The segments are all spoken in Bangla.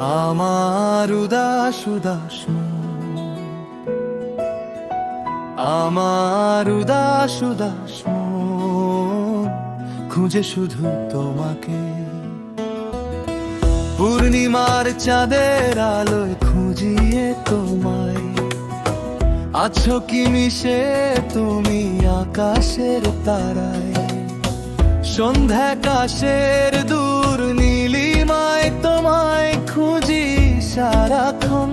আমার উদাস উদাস মন, আমার উদাস উদাস মন খুঁজে শুধু তোমাকে। পূর্ণিমার চাঁদের আলোয় খুঁজিয়ে তোমায়, আছো কি মিশে তুমি আকাশের তারায়। সন্ধ্যা কাশের দূর নীলিমায় তোমায় খুঁজি সারাক্ষণ।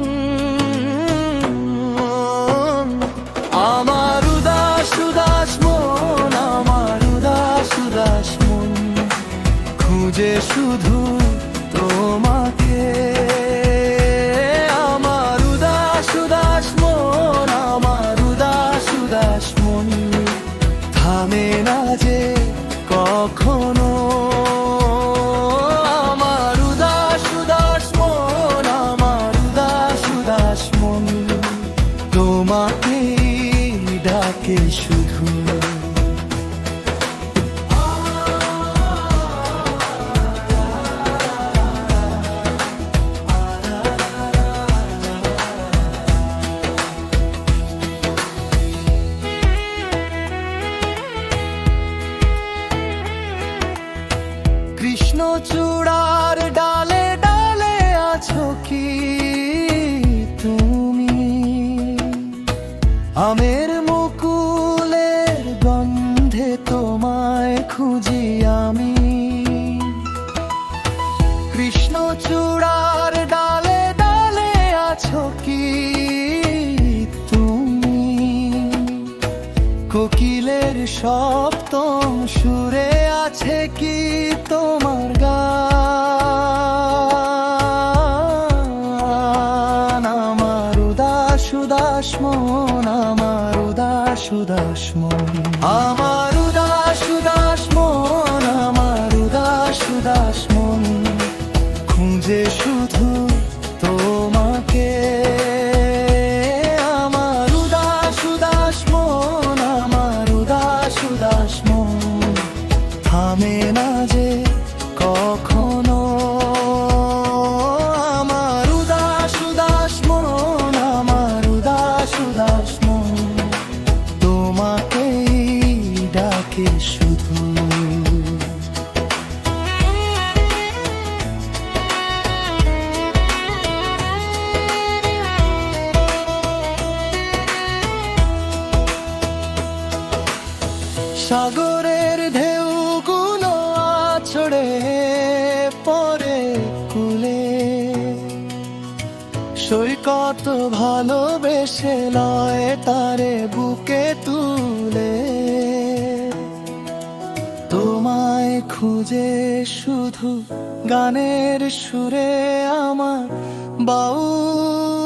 আমার উদাস উদাস মন, আমার উদাস উদাস মন খুঁজে শুধু তোমাকে। আমার উদাস উদাস মন, আমার উদাস উদাস মন থামে না যে কখনো। আমার উদাস উদাস মন, আমার উদাস উদাস মন তোমাকেই ডাকে শুধু। কৃষ্ণচূড়ার ডালে ডালে আছো কি তুমি, আমের মুকুলের গন্ধে তোমায় খুঁজি আমি। কৃষ্ণচূড়ার ডালে ডালে আছো কি তুমি, কোকিলের সপ্তম সুরে আছে কি তোমার গান। আমার উদাস উদাস মন, আমার উদাস উদাস মন, আমার উদাস উদাস মন, আমার উদাস উদাস মন খুঁজে শুধু তোমাকে। আমার উদাস উদাস মন, আমার উদাস উদাস মন থামে না যে কখনো। আমার উদাস উদাস মন, আমার উদাস উদাস মন তোমাকেই ডাকে শুধু। সাগরের ঢেউগুলো আছড়ে পড়ে কুলে, সৈকত ভালোবেসে লয় তারে বুকে তুলে। তোমায় খুঁজে শুধু গানের সুরে আমার বাউল